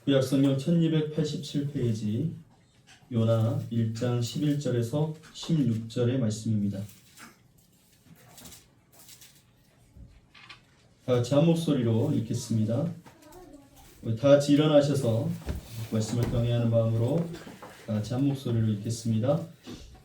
구약성경 1287페이지 요나 1장 11절에서 16절의 말씀입니다. 다같이 한 목소리로 읽겠습니다. 다같이 일어나셔서 말씀을 경외하는 마음으로 다같이 한 목소리로 읽겠습니다.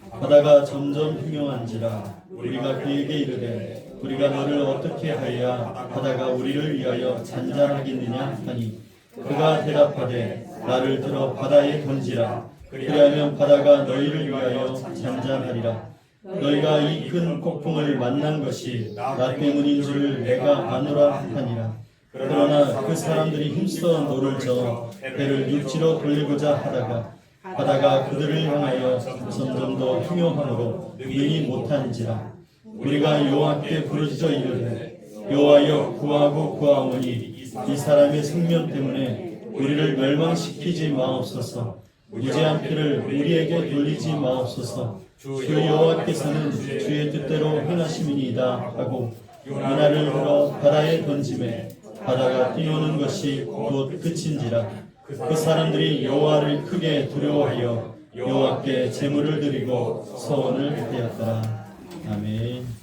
바다가 점점 흉흉한지라 우리가 그에게 이르되 우리가 너를 어떻게 하여야 바다가 우리를 위하여 잔잔하겠느냐 하니 그가 대답하되 나를 들어 바다에 던지라. 그리하면 바다가 너희를 위하여 잔잔하리라. 너희가 이 큰 폭풍을 만난 것이 나 때문인 줄을 내가 아노라 하니라. 그러나 그 사람들이 힘써 노를 저어 배를 육지로 돌리고자 하다가 바다가 그들을 향하여 점점 더 흉흉함으로 능히 못한지라. 우리가 여호와께 부르짖어 이르되 여호와여 구하고 구하오니 이 사람의 생명 때문에 우리를 멸망시키지 마옵소서. 무죄한 피를 우리에게 돌리지 마옵소서. 주 여호와께서는 주의 뜻대로 행하심이니이다 하고 이날을 들어 바다에 던짐에 바다가 뛰노는 것이 곧 그친지라. 그 사람들이 여호와를 크게 두려워하여 여호와께 제물을 드리고 서원을 하였더라. 아멘.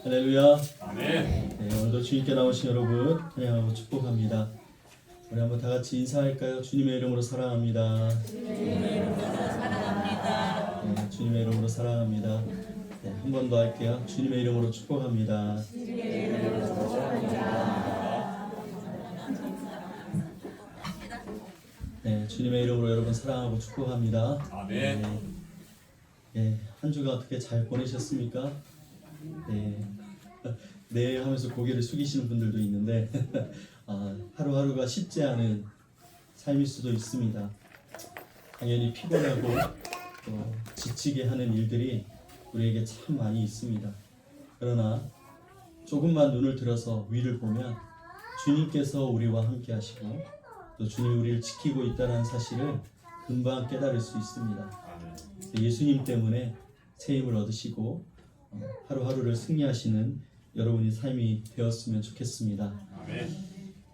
할렐루야. 아멘. 네, 오늘도 주님께 나오신 여러분 환영하고 축복합니다. 우리 한번 다 같이 인사할까요? 주님의 이름으로 사랑합니다. 주님의 이름으로 사랑합니다. 네, 주님의 이름으로 사랑합니다. 네, 한 번 더 할게요. 주님의 이름으로 축복합니다. 주님의 이름으로 축복합니다. 네, 주님의 이름으로 여러분 사랑하고 축복합니다. 아멘. 네, 한 주가 어떻게 잘 보내셨습니까? 네 하면서 고개를 숙이시는 분들도 있는데 하루하루가 쉽지 않은 삶일 수도 있습니다. 당연히 피곤하고 지치게 하는 일들이 우리에게 참 많이 있습니다. 그러나 조금만 눈을 들어서 위를 보면 주님께서 우리와 함께 하시고 또 주님이 우리를 지키고 있다는 사실을 금방 깨달을 수 있습니다. 예수님 때문에 새 힘을 얻으시고 하루하루를 승리하시는 여러분의 삶이 되었으면 좋겠습니다.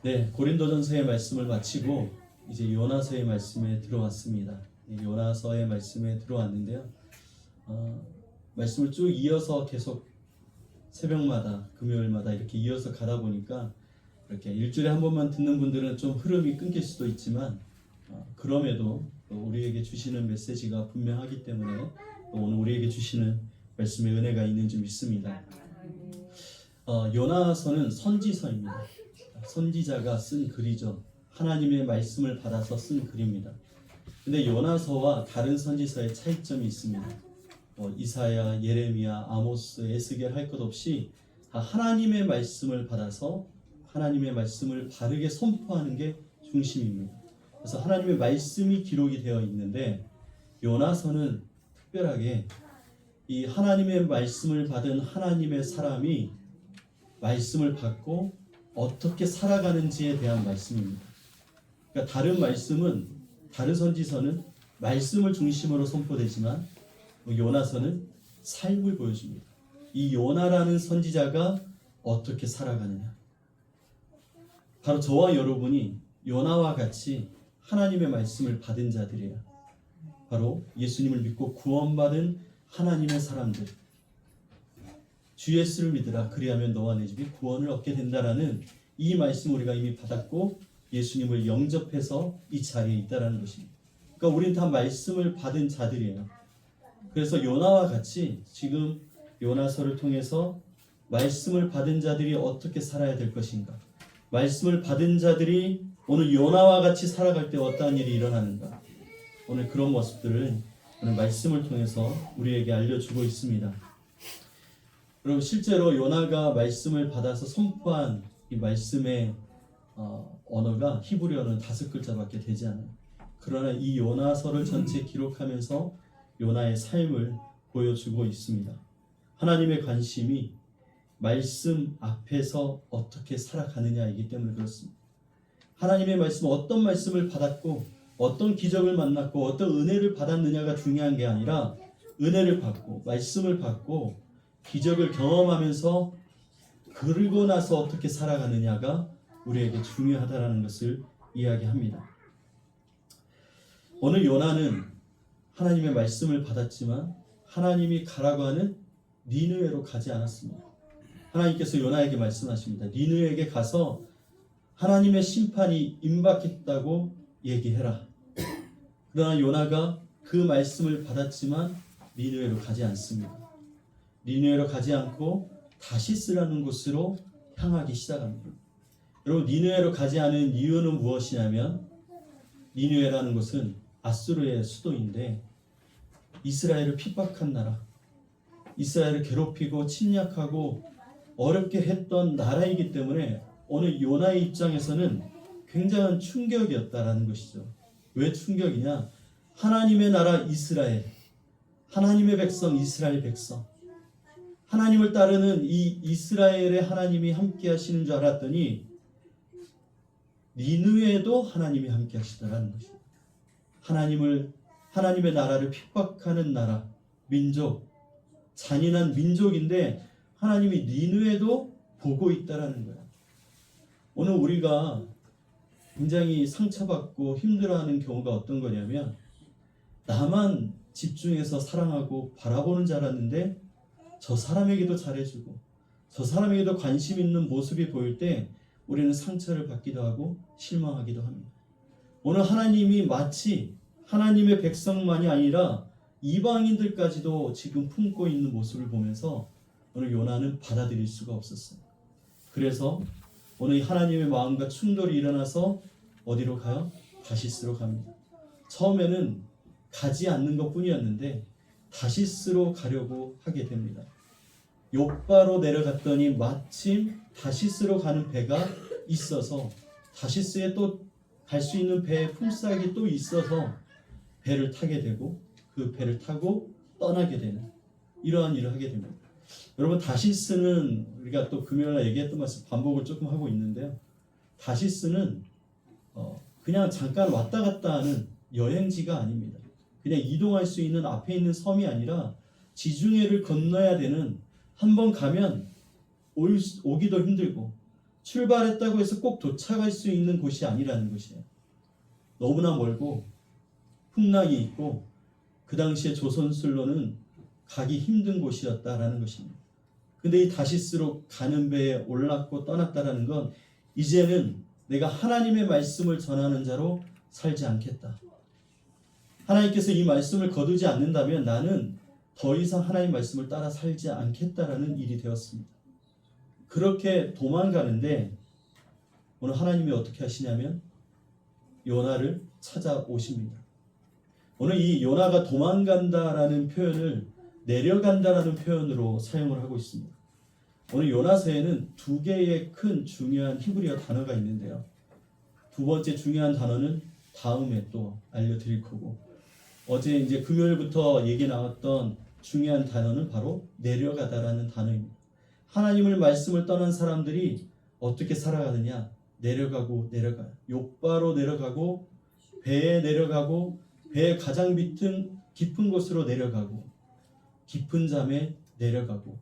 네, 고린도전서의 말씀을 마치고 이제 요나서의 말씀에 들어왔습니다. 요나서의 말씀에 들어왔는데요. 말씀을 쭉 이어서 계속 새벽마다 금요일마다 이렇게 이어서 가다 보니까 이렇게 일주일에 한 번만 듣는 분들은 좀 흐름이 끊길 수도 있지만 그럼에도 우리에게 주시는 메시지가 분명하기 때문에 오늘 우리에게 주시는 말씀의 은혜가 있는 줄 믿습니다. 요나서는 선지서입니다. 선지자가 쓴 글이죠. 하나님의 말씀을 받아서 쓴 글입니다. 근데 요나서와 다른 선지서의 차이점이 있습니다. 이사야, 예레미야, 아모스, 에스겔 할 것 없이 다 하나님의 말씀을 받아서 하나님의 말씀을 바르게 선포하는 게 중심입니다. 그래서 하나님의 말씀이 기록이 되어 있는데 요나서는 특별하게 이 하나님의 말씀을 받은 하나님의 사람이 말씀을 받고 어떻게 살아가는지에 대한 말씀입니다. 그러니까 다른 선지서는 말씀을 중심으로 선포되지만 요나서는 삶을 보여줍니다. 이 요나라는 선지자가 어떻게 살아가느냐. 바로 저와 여러분이 요나와 같이 하나님의 말씀을 받은 자들이에요. 바로 예수님을 믿고 구원받은 하나님의 사람들. 주 예수를 믿으라 그리하면 너와 내 집이 구원을 얻게 된다라는 이 말씀 우리가 이미 받았고 예수님을 영접해서 이 자리에 있다라는 것입니다. 그러니까 우리는 다 말씀을 받은 자들이에요. 그래서 요나와 같이 지금 요나서를 통해서 말씀을 받은 자들이 어떻게 살아야 될 것인가, 말씀을 받은 자들이 오늘 요나와 같이 살아갈 때 어떠한 일이 일어나는가, 오늘 그런 모습들을 오늘 말씀을 통해서 우리에게 알려주고 있습니다. 여러분, 실제로 요나가 말씀을 받아서 선포한 이 말씀의 언어가 히브리어는 5글자밖에 되지 않아요. 그러나 이 요나서를 전체 기록하면서 요나의 삶을 보여주고 있습니다. 하나님의 관심이 말씀 앞에서 어떻게 살아가느냐이기 때문에 그렇습니다. 하나님의 말씀, 어떤 말씀을 받았고 어떤 기적을 만났고 어떤 은혜를 받았느냐가 중요한 게 아니라 은혜를 받고 말씀을 받고 기적을 경험하면서 그러고 나서 어떻게 살아가느냐가 우리에게 중요하다는 것을 이야기합니다. 오늘 요나는 하나님의 말씀을 받았지만 하나님이 가라고 하는 니느웨로 가지 않았습니다. 하나님께서 요나에게 말씀하십니다. 니느웨에게 가서 하나님의 심판이 임박했다고 얘기해라. 그러나 요나가 그 말씀을 받았지만 니느웨로 가지 않습니다. 니느웨로 가지 않고 다시스라는 곳으로 향하기 시작합니다. 여러분, 니느웨로 가지 않은 이유는 무엇이냐면 니느웨라는 곳은 아수르의 수도인데 이스라엘을 핍박한 나라, 이스라엘을 괴롭히고 침략하고 어렵게 했던 나라이기 때문에 오늘 요나의 입장에서는 굉장한 충격이었다라는 것이죠. 왜 충격이냐? 하나님의 나라 이스라엘, 하나님의 백성 이스라엘 백성, 하나님을 따르는 이 이스라엘의 하나님이 함께 하시는 줄 알았더니 니느웨도 하나님이 함께 하시더라는 것입니다. 하나님의 나라를 핍박하는 나라, 민족, 잔인한 민족인데 하나님이 니느웨도 보고 있다라는 거예요. 오늘 우리가 굉장히 상처받고 힘들어하는 경우가 어떤 거냐면 나만 집중해서 사랑하고 바라보는 줄 알았는데 저 사람에게도 잘해주고 저 사람에게도 관심 있는 모습이 보일 때 우리는 상처를 받기도 하고 실망하기도 합니다. 오늘 하나님이 마치 하나님의 백성만이 아니라 이방인들까지도 지금 품고 있는 모습을 보면서 오늘 요나는 받아들일 수가 없었어요. 그래서 오늘 하나님의 마음과 충돌이 일어나서 어디로 가요? 다시스로 갑니다. 처음에는 가지 않는 것뿐이었는데 다시스로 가려고 하게 됩니다. 욥바로 내려갔더니 마침 다시스로 가는 배가 있어서 다시스에 또 갈 수 있는 배의 품삯이 또 있어서 배를 타게 되고 그 배를 타고 떠나게 되는 이러한 일을 하게 됩니다. 여러분, 다시스는 우리가 또 금요일날 얘기했던 말씀 반복을 조금 하고 있는데요. 다시스는 그냥 잠깐 왔다 갔다 하는 여행지가 아닙니다. 그냥 이동할 수 있는 앞에 있는 섬이 아니라 지중해를 건너야 되는, 한번 가면 오기도 힘들고 출발했다고 해서 꼭 도착할 수 있는 곳이 아니라는 것이에요. 너무나 멀고 풍랑이 있고 그 당시에 조선술로는 가기 힘든 곳이었다라는 것입니다. 근데 이 다시스로 가는 배에 올랐고 떠났다라는 건 이제는 내가 하나님의 말씀을 전하는 자로 살지 않겠다. 하나님께서 이 말씀을 거두지 않는다면 나는 더 이상 하나님 말씀을 따라 살지 않겠다라는 일이 되었습니다. 그렇게 도망가는데 오늘 하나님이 어떻게 하시냐면 요나를 찾아오십니다. 오늘 이 요나가 도망간다라는 표현을 내려간다라는 표현으로 사용을 하고 있습니다. 오늘 요나서에는 두 개의 큰 중요한 히브리어 단어가 있는데요. 두 번째 중요한 단어는 다음에 또 알려드릴 거고, 어제 이제 금요일부터 얘기 나왔던 중요한 단어는 바로 내려가다라는 단어입니다. 하나님을 말씀을 떠난 사람들이 어떻게 살아가느냐? 내려가고 내려가요. 욥바로 내려가고 배에 내려가고 배의 가장 깊은 곳으로 내려가고 깊은 잠에 내려가고,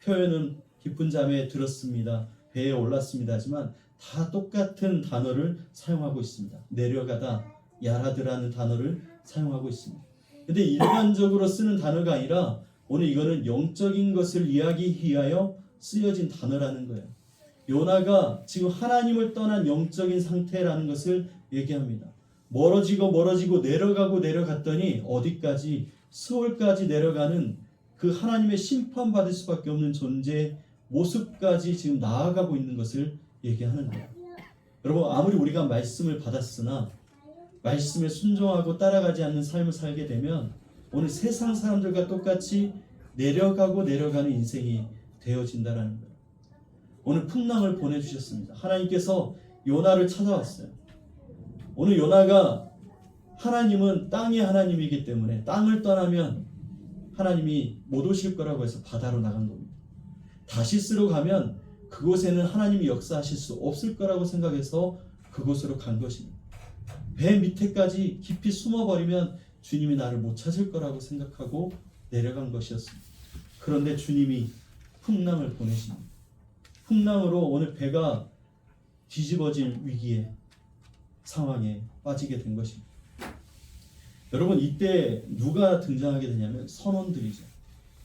표현은 깊은 잠에 들었습니다, 배에 올랐습니다 하지만 다 똑같은 단어를 사용하고 있습니다. 내려가다, 야라드라는 단어를 사용하고 있습니다. 근데 일반적으로 쓰는 단어가 아니라 오늘 이거는 영적인 것을 이야기하기 위하여 쓰여진 단어라는 거예요. 요나가 지금 하나님을 떠난 영적인 상태라는 것을 얘기합니다. 멀어지고 내려가고 내려갔더니 어디까지? 수월까지 내려가는 그 하나님의 심판받을 수밖에 없는 존재의 모습까지 지금 나아가고 있는 것을 얘기하는 거예요. 여러분, 아무리 우리가 말씀을 받았으나 말씀에 순종하고 따라가지 않는 삶을 살게 되면 오늘 세상 사람들과 똑같이 내려가고 내려가는 인생이 되어진다는 거예요. 오늘 풍랑을 보내주셨습니다. 하나님께서 요나를 찾아왔어요. 오늘 요나가, 하나님은 땅의 하나님이기 때문에 땅을 떠나면 하나님이 못 오실 거라고 해서 바다로 나간 겁니다. 다시스로 가면 그곳에는 하나님이 역사하실 수 없을 거라고 생각해서 그곳으로 간 것입니다. 배 밑에까지 깊이 숨어버리면 주님이 나를 못 찾을 거라고 생각하고 내려간 것이었습니다. 그런데 주님이 풍랑을 보내십니다. 풍랑으로 오늘 배가 뒤집어질 위기에 상황에 빠지게 된 것입니다. 여러분, 이때 누가 등장하게 되냐면 선원들이죠.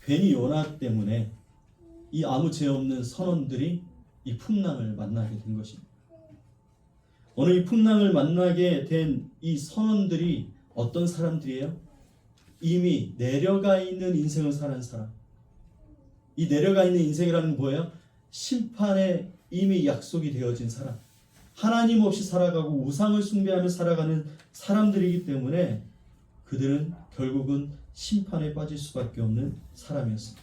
괜히 요나 때문에 이 아무 죄 없는 선원들이 이 풍랑을 만나게 된 것입니다. 오늘 이 풍랑을 만나게 된 이 선원들이 어떤 사람들이에요? 이미 내려가 있는 인생을 사는 사람. 이 내려가 있는 인생이라는 건 뭐예요? 심판에 이미 약속이 되어진 사람. 하나님 없이 살아가고 우상을 숭배하며 살아가는 사람들이기 때문에 그들은 결국은 심판에 빠질 수밖에 없는 사람이었습니다.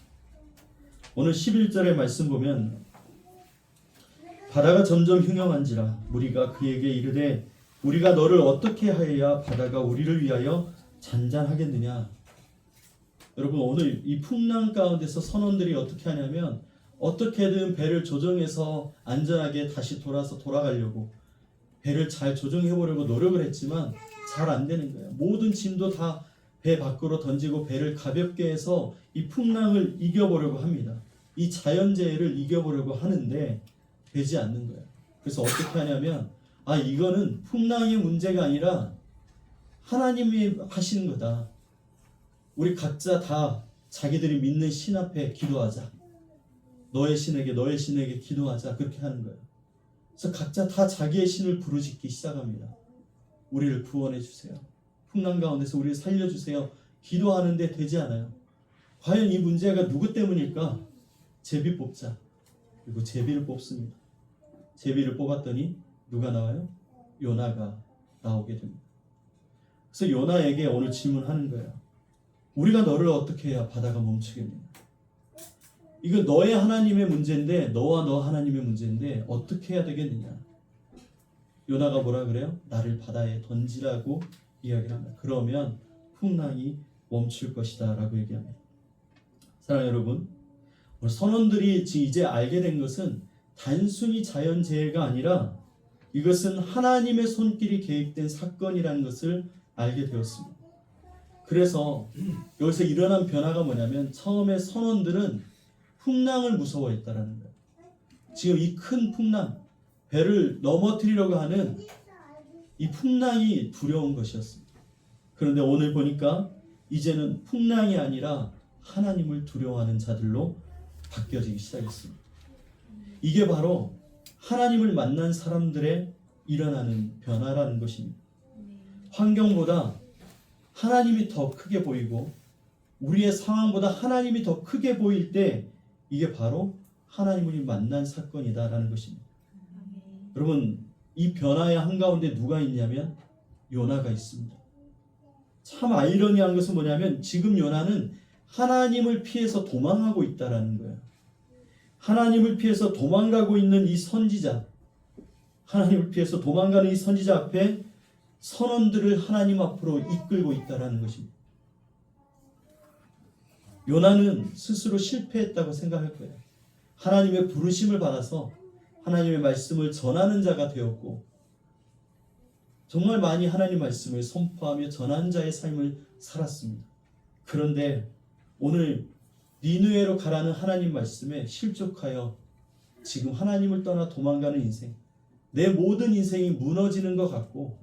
오늘 11절의 말씀 보면 바다가 점점 흉흉한지라 무리가 그에게 이르되 우리가 너를 어떻게 하여야 바다가 우리를 위하여 잔잔하겠느냐. 여러분, 오늘 이 풍랑 가운데서 선원들이 어떻게 하냐면 어떻게든 배를 조정해서 안전하게 다시 돌아가려고 배를 잘 조정해 보려고 노력을 했지만 잘 안 되는 거예요. 모든 짐도 다 배 밖으로 던지고 배를 가볍게 해서 이 풍랑을 이겨보려고 합니다. 이 자연재해를 이겨보려고 하는데 되지 않는 거예요. 그래서 어떻게 하냐면 이거는 풍랑의 문제가 아니라 하나님이 하시는 거다. 우리 각자 다 자기들이 믿는 신 앞에 기도하자. 너의 신에게 기도하자. 그렇게 하는 거예요. 그래서 각자 다 자기의 신을 부르짖기 시작합니다. 우리를 구원해 주세요. 풍랑 가운데서 우리를 살려주세요. 기도하는데 되지 않아요. 과연 이 문제가 누구 때문일까? 제비 뽑자. 그리고 제비를 뽑습니다. 제비를 뽑았더니 누가 나와요? 요나가 나오게 됩니다. 그래서 요나에게 오늘 질문하는 거예요. 우리가 너를 어떻게 해야 바다가 멈추겠느냐? 이거 너의 하나님의 문제인데, 너와 너 하나님의 문제인데 어떻게 해야 되겠느냐? 요나가 뭐라 그래요? 나를 바다에 던지라고 이야기를 합니다. 그러면 풍랑이 멈출 것이다 라고 얘기합니다. 사랑하는 여러분, 우리 선원들이 이제 알게 된 것은 단순히 자연재해가 아니라 이것은 하나님의 손길이 개입된 사건이라는 것을 알게 되었습니다. 그래서 여기서 일어난 변화가 뭐냐면 처음에 선원들은 풍랑을 무서워했다라는 거예요. 지금 이 큰 풍랑, 배를 넘어뜨리려고 하는 이 풍랑이 두려운 것이었습니다. 그런데 오늘 보니까 이제는 풍랑이 아니라 하나님을 두려워하는 자들로 바뀌어지기 시작했습니다. 이게 바로 하나님을 만난 사람들의 일어나는 변화라는 것입니다. 환경보다 하나님이 더 크게 보이고 우리의 상황보다 하나님이 더 크게 보일 때 이게 바로 하나님을 만난 사건이다라는 것입니다. 여러분, 이 변화의 한가운데 누가 있냐면 요나가 있습니다. 참 아이러니한 것은 뭐냐면 지금 요나는 하나님을 피해서 도망하고 있다라는 거예요. 하나님을 피해서 도망가고 있는 이 선지자, 하나님을 피해서 도망가는 이 선지자 앞에 선원들을 하나님 앞으로 이끌고 있다라는 것입니다. 요나는 스스로 실패했다고 생각할 거예요. 하나님의 부르심을 받아서 하나님의 말씀을 전하는 자가 되었고 정말 많이 하나님 말씀을 선포하며 전하는 자의 삶을 살았습니다. 그런데 오늘 니느웨로 가라는 하나님 말씀에 실족하여 지금 하나님을 떠나 도망가는 인생, 내 모든 인생이 무너지는 것 같고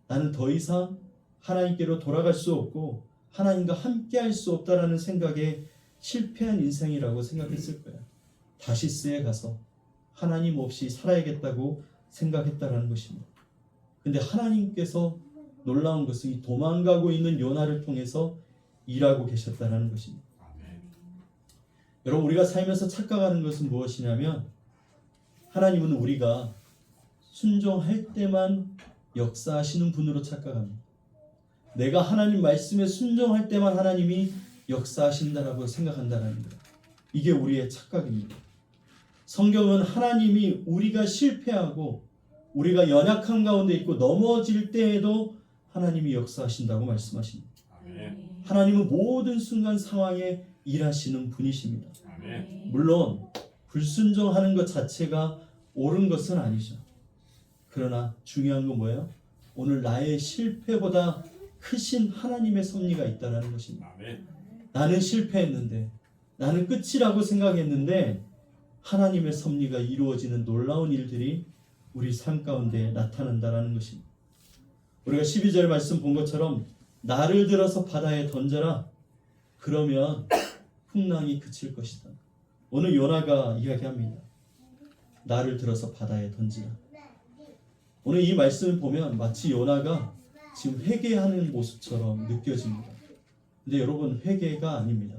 나는 더 이상 하나님께로 돌아갈 수 없고 하나님과 함께 할 수 없다라는 생각에 실패한 인생이라고 생각했을 거예요. 다시스에 가서 하나님 없이 살아야겠다고 생각했다라는 것입니다. 근데 하나님께서 놀라운 것은 이 도망가고 있는 요나를 통해서 일하고 계셨다는 것입니다. 여러분, 우리가 살면서 착각하는 것은 무엇이냐면 하나님은 우리가 순종할 때만 역사하시는 분으로 착각합니다. 내가 하나님 말씀에 순종할 때만 하나님이 역사하신다라고 생각한다는 거예요. 이게 우리의 착각입니다. 성경은 하나님이 우리가 실패하고 우리가 연약한 가운데 있고 넘어질 때에도 하나님이 역사하신다고 말씀하십니다. 하나님은 모든 순간 상황에 일하시는 분이십니다. 물론 불순종하는 것 자체가 옳은 것은 아니죠. 그러나 중요한 건 뭐예요? 오늘 나의 실패보다 크신 하나님의 섭리가 있다는 것입니다. 나는 실패했는데, 나는 끝이라고 생각했는데 하나님의 섭리가 이루어지는 놀라운 일들이 우리 삶 가운데 나타난다라는 것입니다. 우리가 12절 말씀 본 것처럼 나를 들어서 바다에 던져라. 그러면 풍랑이 그칠 것이다. 오늘 요나가 이야기합니다. 나를 들어서 바다에 던지라. 오늘 이 말씀을 보면 마치 요나가 지금 회개하는 모습처럼 느껴집니다. 근데 여러분, 회개가 아닙니다.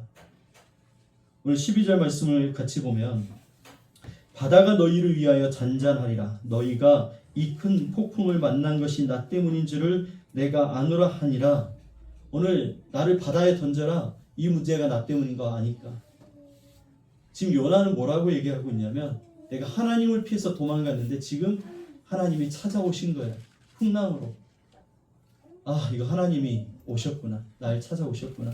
오늘 12절 말씀을 같이 보면 바다가 너희를 위하여 잔잔하리라. 너희가 이 큰 폭풍을 만난 것이 나 때문인 줄을 내가 아노라 하니라. 오늘 나를 바다에 던져라. 이 문제가 나 때문인 거 아니까. 지금 요나는 뭐라고 얘기하고 있냐면 내가 하나님을 피해서 도망갔는데 지금 하나님이 찾아오신 거야. 풍랑으로. 아, 이거 하나님이 오셨구나. 날 찾아오셨구나.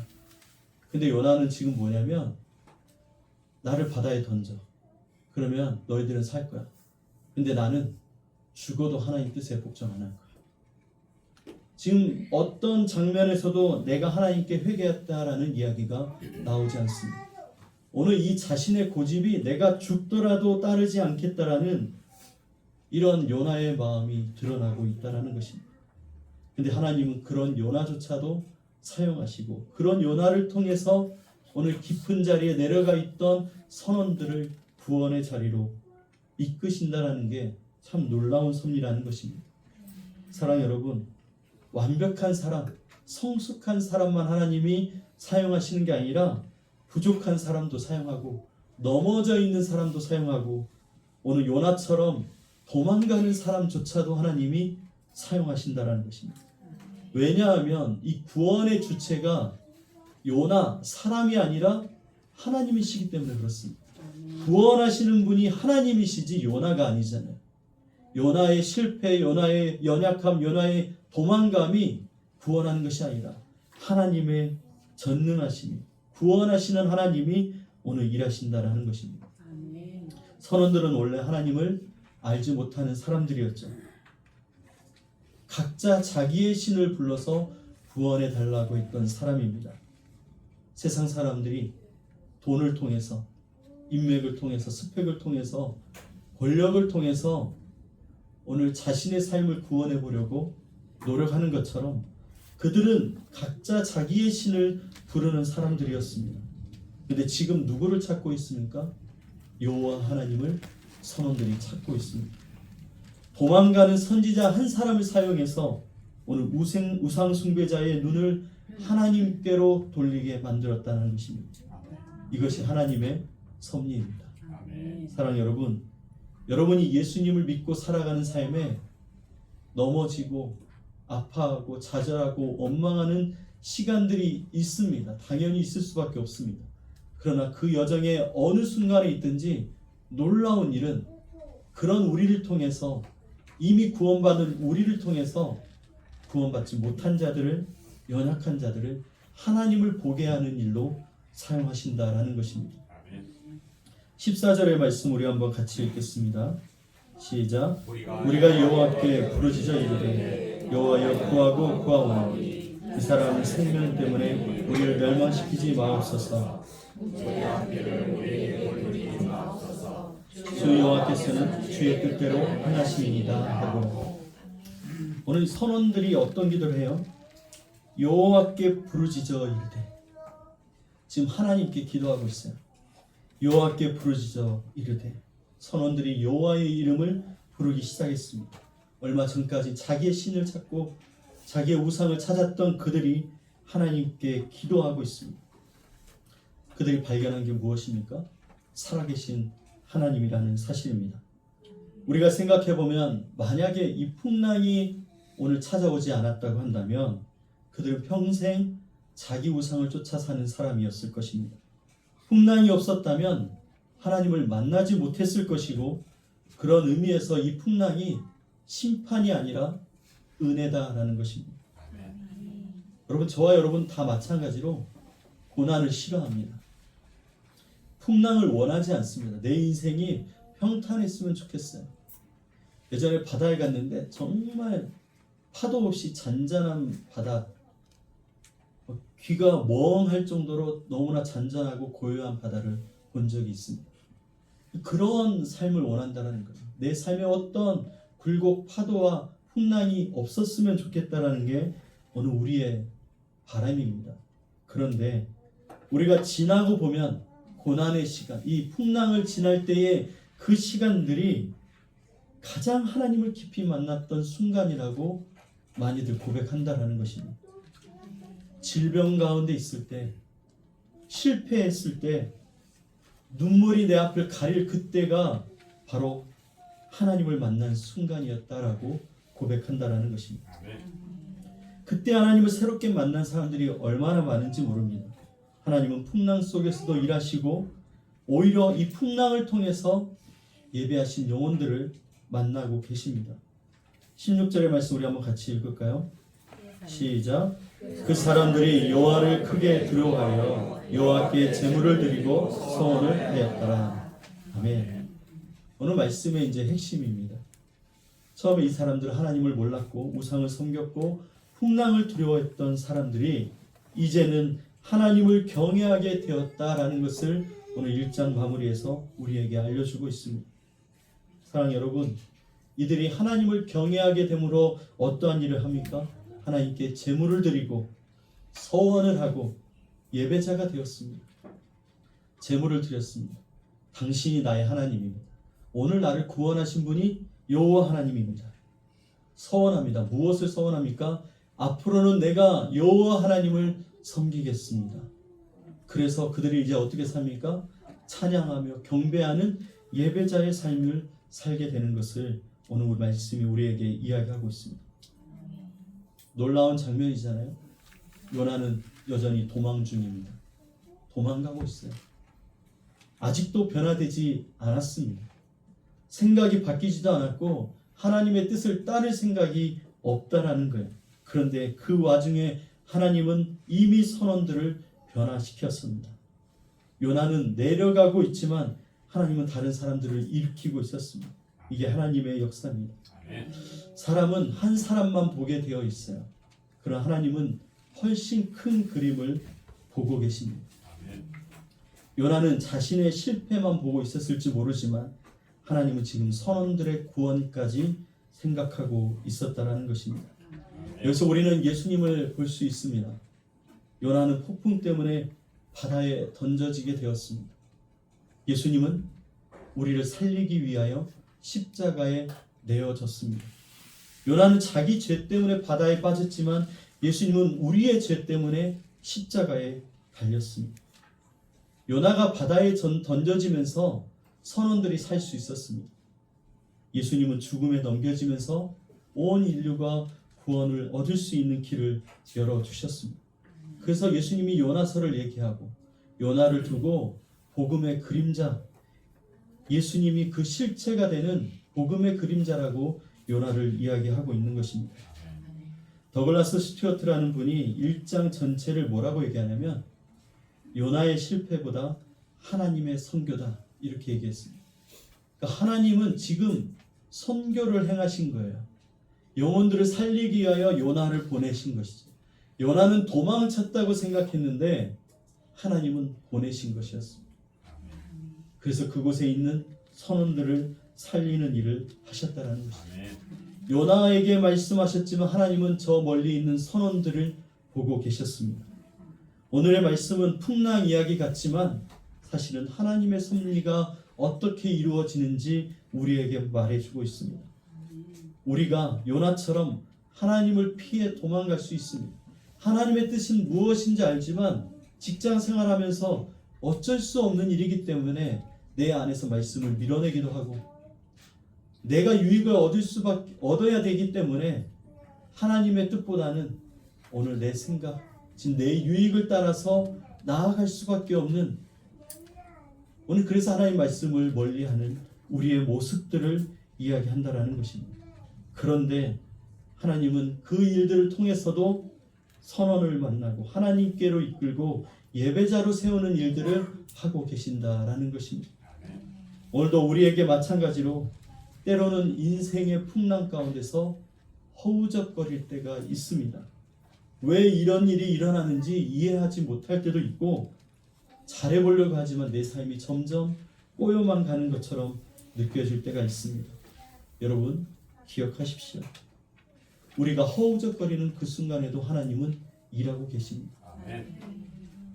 근데 요나는 지금 뭐냐면 나를 바다에 던져. 그러면 너희들은 살 거야. 근데 나는 죽어도 하나님 뜻에 복종 안 할 거야. 지금 어떤 장면에서도 내가 하나님께 회개했다라는 이야기가 나오지 않습니다. 오늘 이 자신의 고집이 내가 죽더라도 따르지 않겠다라는 이런 요나의 마음이 드러나고 있다라는 것입니다. 근데 하나님은 그런 요나조차도 사용하시고 그런 요나를 통해서 오늘 깊은 자리에 내려가 있던 선원들을 구원의 자리로 이끄신다라는 게 참 놀라운 섭리라는 것입니다. 사랑 여러분, 완벽한 사람, 성숙한 사람만 하나님이 사용하시는 게 아니라 부족한 사람도 사용하고 넘어져 있는 사람도 사용하고 오늘 요나처럼 도망가는 사람조차도 하나님이 사용하신다라는 것입니다. 왜냐하면 이 구원의 주체가 요나 사람이 아니라 하나님이시기 때문에 그렇습니다. 구원하시는 분이 하나님이시지 요나가 아니잖아요. 요나의 실패, 요나의 연약함, 요나의 도망감이 구원하는 것이 아니라 하나님의 전능하심이, 구원하시는 하나님이 오늘 일하신다라는 것입니다. 선원들은 원래 하나님을 알지 못하는 사람들이었죠. 각자 자기의 신을 불러서 구원해 달라고 했던 사람입니다. 세상 사람들이 돈을 통해서, 인맥을 통해서, 스펙을 통해서, 권력을 통해서 오늘 자신의 삶을 구원해 보려고 노력하는 것처럼 그들은 각자 자기의 신을 부르는 사람들이었습니다. 그런데 지금 누구를 찾고 있습니까? 여호와 하나님을 선원들이 찾고 있습니다. 도망가는 선지자 한 사람을 사용해서 오늘 우상 숭배자의 눈을 하나님께로 돌리게 만들었다는 것입니다. 이것이 하나님의 섭리입니다. 사랑 여러분, 여러분이 예수님을 믿고 살아가는 삶에 넘어지고 아파하고 좌절하고 원망하는 시간들이 있습니다. 당연히 있을 수밖에 없습니다. 그러나 그 여정의 어느 순간에 있든지 놀라운 일은 그런 우리를 통해서, 이미 구원받은 우리를 통해서 구원받지 못한 자들을, 연약한 자들을 하나님을 보게 하는 일로 사용하신다라는 것입니다. 14절의 말씀 우리 한번 같이 읽겠습니다. 시작. 우리가 여호와께 부르짖어 이르되 여호와여 구하고 구하오니 이 사람 생명 때문에 우리를 멸망시키지 마옵소서. 주 여호와께서는 주의 뜻대로 행하심이니이다 하고, 오늘 선원들이 어떤 기도를 해요? 여호와께 부르짖어 이르되, 지금 하나님께 기도하고 있어요. 여호와께 부르짖어 이르되, 선원들이 여호와의 이름을 부르기 시작했습니다. 얼마 전까지 자기의 신을 찾고 자기의 우상을 찾았던 그들이 하나님께 기도하고 있습니다. 그들이 발견한 게 무엇입니까? 살아계신 하나님이라는 사실입니다. 우리가 생각해보면 만약에 이 풍랑이 오늘 찾아오지 않았다고 한다면 그들은 평생 자기 우상을 쫓아 사는 사람이었을 것입니다. 풍랑이 없었다면 하나님을 만나지 못했을 것이고, 그런 의미에서 이 풍랑이 심판이 아니라 은혜다라는 것입니다. 여러분, 저와 여러분 다 마찬가지로 고난을 싫어합니다. 풍랑을 원하지 않습니다. 내 인생이 평탄했으면 좋겠어요. 예전에 바다에 갔는데 정말 파도 없이 잔잔한 바다, 귀가 멍할 정도로 너무나 잔잔하고 고요한 바다를 본 적이 있습니다. 그런 삶을 원한다는 거예요. 내 삶에 어떤 굴곡, 파도와 풍랑이 없었으면 좋겠다라는 게 오늘 우리의 바람입니다. 그런데 우리가 지나고 보면 고난의 시간, 이 풍랑을 지날 때의 그 시간들이 가장 하나님을 깊이 만났던 순간이라고 많이들 고백한다라는 것입니다. 질병 가운데 있을 때, 실패했을 때, 눈물이 내 앞을 가릴 그때가 바로 하나님을 만난 순간이었다라고 고백한다라는 것입니다. 그때 하나님을 새롭게 만난 사람들이 얼마나 많은지 모릅니다. 하나님은 풍랑 속에서도 일하시고 오히려 이 풍랑을 통해서 예배하신 영혼들을 만나고 계십니다. 16절의 말씀 우리 한번 같이 읽을까요? 시작. 그 사람들이 여호와를 크게 두려워하여 여호와께 제물을 드리고 서원을 하였더라. 아멘. 오늘 말씀의 이제 핵심입니다. 처음에 이 사람들은 하나님을 몰랐고 우상을 섬겼고 풍랑을 두려워했던 사람들이 이제는 하나님을 경외하게 되었다라는 것을 오늘 1장 마무리에서 우리에게 알려주고 있습니다. 사랑하는 여러분, 이들이 하나님을 경외하게 됨으로 어떠한 일을 합니까? 하나님께 제물을 드리고 서원을 하고 예배자가 되었습니다. 제물을 드렸습니다. 당신이 나의 하나님입니다. 오늘 나를 구원하신 분이 여호와 하나님입니다. 서원합니다. 무엇을 서원합니까? 앞으로는 내가 여호와 하나님을 섬기겠습니다. 그래서 그들이 이제 어떻게 삽니까? 찬양하며 경배하는 예배자의 삶을 살게 되는 것을 오늘 말씀이 우리에게 이야기하고 있습니다. 놀라운 장면이잖아요. 요나는 여전히 도망 중입니다. 도망가고 있어요. 아직도 변화되지 않았습니다. 생각이 바뀌지도 않았고 하나님의 뜻을 따를 생각이 없다라는 거예요. 그런데 그 와중에 하나님은 이미 선원들을 변화시켰습니다. 요나는 내려가고 있지만 하나님은 다른 사람들을 일으키고 있었습니다. 이게 하나님의 역사입니다. 사람은 한 사람만 보게 되어 있어요. 그러나 하나님은 훨씬 큰 그림을 보고 계십니다. 요나는 자신의 실패만 보고 있었을지 모르지만 하나님은 지금 선원들의 구원까지 생각하고 있었다라는 것입니다. 여기서 우리는 예수님을 볼 수 있습니다. 요나는 폭풍 때문에 바다에 던져지게 되었습니다. 예수님은 우리를 살리기 위하여 십자가에 내어졌습니다. 요나는 자기 죄 때문에 바다에 빠졌지만 예수님은 우리의 죄 때문에 십자가에 달렸습니다. 요나가 바다에 던져지면서 선원들이 살 수 있었습니다. 예수님은 죽음에 넘겨지면서 온 인류가 구원을 얻을 수 있는 길을 열어주셨습니다. 그래서 예수님이 요나서를 얘기하고 요나를 두고 복음의 그림자, 예수님이 그 실체가 되는 복음의 그림자라고 요나를 이야기하고 있는 것입니다. 더글라스 스튜어트라는 분이 1장 전체를 뭐라고 얘기하냐면 요나의 실패보다 하나님의 선교다 이렇게 얘기했습니다. 그러니까 하나님은 지금 선교를 행하신 거예요. 영혼들을 살리기 위하여 요나를 보내신 것이죠. 요나는 도망쳤다고 생각했는데 하나님은 보내신 것이었습니다. 그래서 그곳에 있는 선원들을 살리는 일을 하셨다는 것입니다. 요나에게 말씀하셨지만 하나님은 저 멀리 있는 선원들을 보고 계셨습니다. 오늘의 말씀은 풍랑 이야기 같지만 사실은 하나님의 섭리가 어떻게 이루어지는지 우리에게 말해주고 있습니다. 우리가 요나처럼 하나님을 피해 도망갈 수 있습니다. 하나님의 뜻은 무엇인지 알지만 직장 생활하면서 어쩔 수 없는 일이기 때문에 내 안에서 말씀을 밀어내기도 하고 내가 유익을 얻어야 되기 때문에 하나님의 뜻보다는 오늘 내 생각, 지금 내 유익을 따라서 나아갈 수밖에 없는 오늘 그래서 하나님의 말씀을 멀리하는 우리의 모습들을 이야기한다라는 것입니다. 그런데 하나님은 그 일들을 통해서도 선언을 만나고 하나님께로 이끌고 예배자로 세우는 일들을 하고 계신다라는 것입니다. 오늘도 우리에게 마찬가지로 때로는 인생의 풍랑 가운데서 허우적거릴 때가 있습니다. 왜 이런 일이 일어나는지 이해하지 못할 때도 있고 잘해보려고 하지만 내 삶이 점점 꼬여만 가는 것처럼 느껴질 때가 있습니다. 여러분 기억하십시오. 우리가 허우적거리는 그 순간에도 하나님은 일하고 계십니다.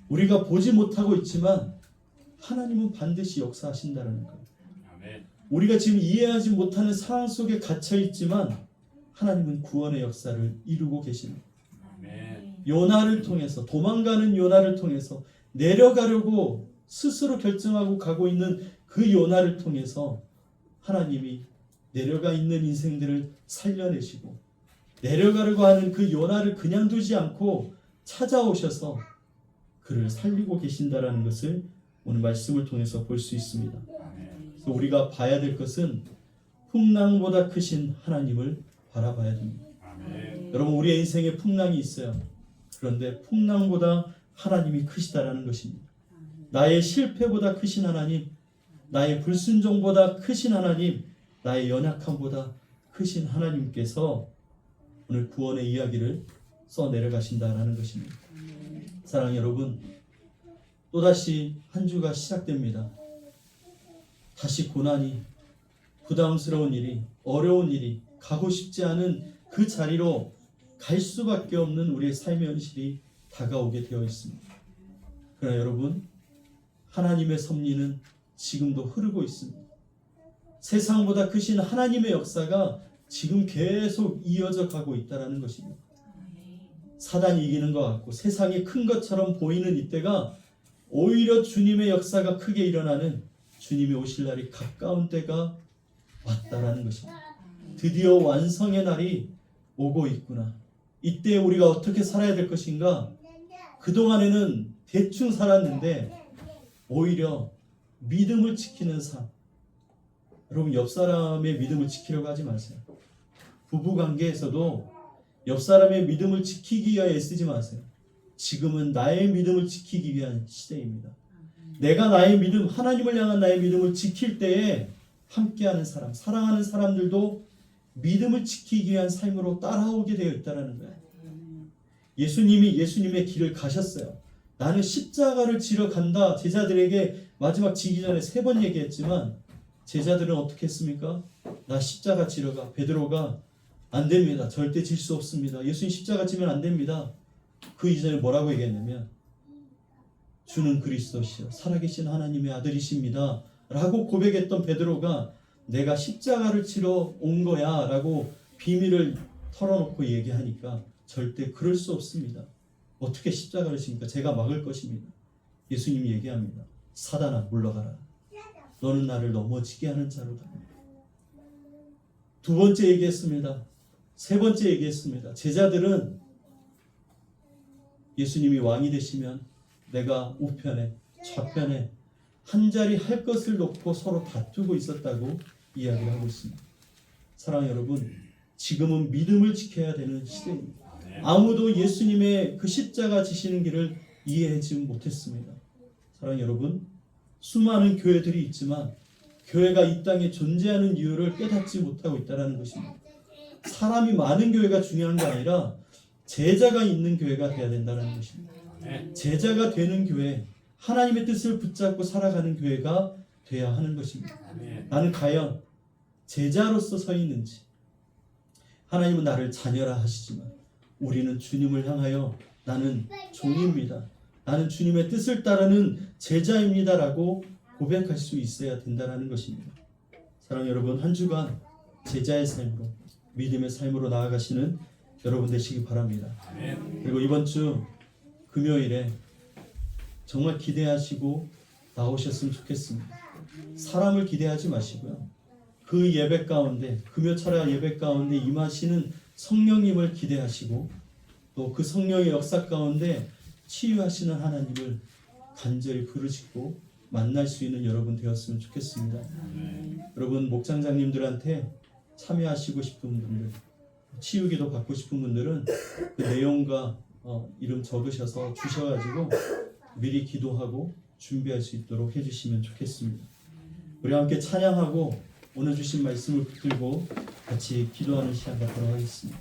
우리가 보지 못하고 있지만 하나님은 반드시 역사하신다는 거예요. 우리가 지금 이해하지 못하는 상황 속에 갇혀 있지만 하나님은 구원의 역사를 이루고 계십니다. 요나를 통해서, 도망가는 요나를 통해서, 내려가려고 스스로 결정하고 가고 있는 그 요나를 통해서 하나님이 내려가 있는 인생들을 살려내시고, 내려가려고 하는 그 요나를 그냥 두지 않고 찾아오셔서 그를 살리고 계신다라는 것을 오늘 말씀을 통해서 볼 수 있습니다. 그래서 우리가 봐야 될 것은 풍랑보다 크신 하나님을 바라봐야 됩니다. 여러분 우리의 인생에 풍랑이 있어요. 그런데 풍랑보다 하나님이 크시다라는 것입니다. 나의 실패보다 크신 하나님, 나의 불순종보다 크신 하나님, 나의 연약함보다 크신 하나님께서 오늘 구원의 이야기를 써내려가신다라는 것입니다. 사랑하는 여러분, 또다시 한 주가 시작됩니다. 다시 고난이, 부담스러운 일이, 어려운 일이, 가고 싶지 않은 그 자리로 갈 수밖에 없는 우리의 삶의 현실이 다가오게 되어 있습니다. 그러나 여러분, 하나님의 섭리는 지금도 흐르고 있습니다. 세상보다 크신 하나님의 역사가 지금 계속 이어져 가고 있다는 것입니다. 사단이 이기는 것 같고 세상이 큰 것처럼 보이는 이때가 오히려 주님의 역사가 크게 일어나는, 주님이 오실 날이 가까운 때가 왔다라는 것입니다. 드디어 완성의 날이 오고 있구나. 이때 우리가 어떻게 살아야 될 것인가? 그동안에는 대충 살았는데 오히려 믿음을 지키는 삶. 여러분 옆 사람의 믿음을 지키려고 하지 마세요. 부부관계에서도 옆 사람의 믿음을 지키기 위하여 애쓰지 마세요. 지금은 나의 믿음을 지키기 위한 시대입니다. 내가 나의 믿음, 하나님을 향한 나의 믿음을 지킬 때에 함께하는 사람, 사랑하는 사람들도 믿음을 지키기 위한 삶으로 따라오게 되어 있다는 거예요. 예수님이 예수님의 길을 가셨어요. 나는 십자가를 지러 간다. 제자들에게 마지막 지기 전에 3번 얘기했지만 제자들은 어떻게 했습니까? 나 십자가 지러 가. 베드로가 안 됩니다. 절대 질 수 없습니다. 예수님 십자가 지면 안 됩니다. 그 이전에 뭐라고 얘기했냐면 주는 그리스도시요 살아계신 하나님의 아들이십니다 라고 고백했던 베드로가 내가 십자가를 치러 온 거야 라고 비밀을 털어놓고 얘기하니까 절대 그럴 수 없습니다. 어떻게 십자가를 칩니까? 제가 막을 것입니다. 예수님이 얘기합니다. 사단아 물러가라. 너는 나를 넘어지게 하는 자로다. 2번째 얘기했습니다. 3번째 얘기했습니다. 제자들은 예수님이 왕이 되시면 내가 우편에 좌편에 한 자리 할 것을 놓고 서로 다투고 있었다고 이야기를 하고 있습니다. 사랑하는 여러분, 지금은 믿음을 지켜야 되는 시대입니다. 아무도 예수님의 그 십자가 지시는 길을 이해하지 못했습니다. 사랑하는 여러분, 수많은 교회들이 있지만 교회가 이 땅에 존재하는 이유를 깨닫지 못하고 있다는 것입니다. 사람이 많은 교회가 중요한 게 아니라 제자가 있는 교회가 되어야 된다는 것입니다. 제자가 되는 교회, 하나님의 뜻을 붙잡고 살아가는 교회가 되어야 하는 것입니다. 나는 과연 제자로서 서 있는지. 하나님은 나를 자녀라 하시지만 우리는 주님을 향하여 나는 종입니다. 나는 주님의 뜻을 따르는 제자입니다 라고 고백할 수 있어야 된다는 것입니다. 사랑하는 여러분, 한 주간 제자의 삶으로, 믿음의 삶으로 나아가시는 여러분 되시기 바랍니다. 그리고 이번 주 금요일에 정말 기대하시고 나오셨으면 좋겠습니다. 사람을 기대하지 마시고요. 그 예배 가운데, 금요철야 예배 가운데 임하시는 성령님을 기대하시고 또 그 성령의 역사 가운데 치유하시는 하나님을 간절히 부르짖고 만날 수 있는 여러분 되었으면 좋겠습니다. 여러분 목장장님들한테 참여하시고 싶은 분들, 치유기도 받고 싶은 분들은 그 내용과 이름 적으셔서 주셔가지고 미리 기도하고 준비할 수 있도록 해주시면 좋겠습니다. 우리 함께 찬양하고 오늘 주신 말씀을 붙들고 같이 기도하는 시간 갖도록 하겠습니다.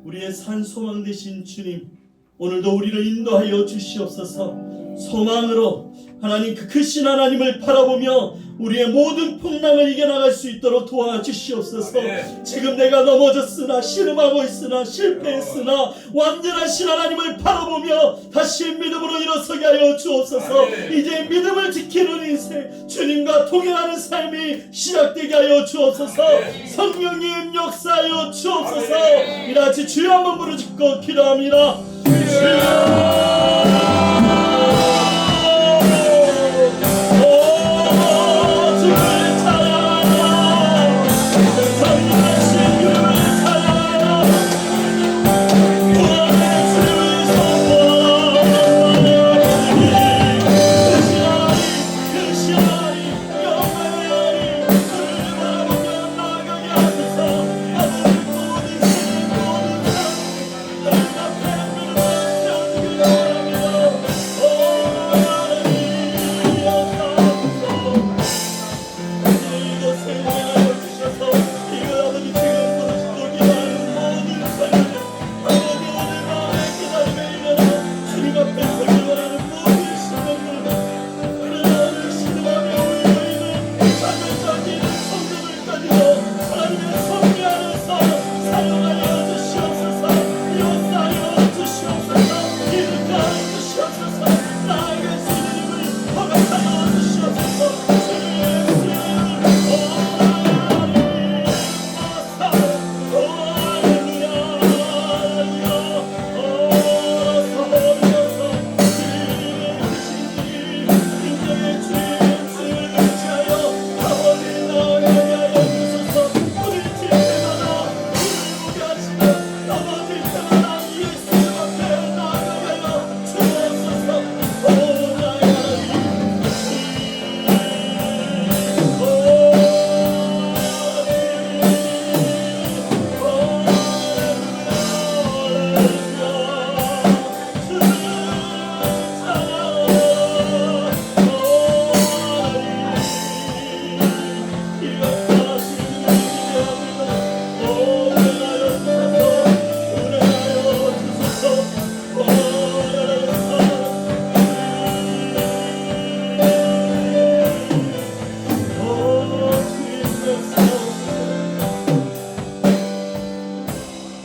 우리의 산 소망 되신 주님, 오늘도 우리를 인도하여 주시옵소서. 소망으로 하나님 그 크신 하나님을 바라보며 우리의 모든 풍랑을 이겨나갈 수 있도록 도와주시옵소서. 지금 내가 넘어졌으나 신음하고 있으나 실패했으나 완전하신 하나님을 바라보며 다시 믿음으로 일어서게 하여 주옵소서. 이제 믿음을 지키는 인생, 주님과 동행하는 삶이 시작되게 하여 주옵소서. 성령님 역사하여 주옵소서. 이같이 주여 한번 부르짖고 기도합니다. 주여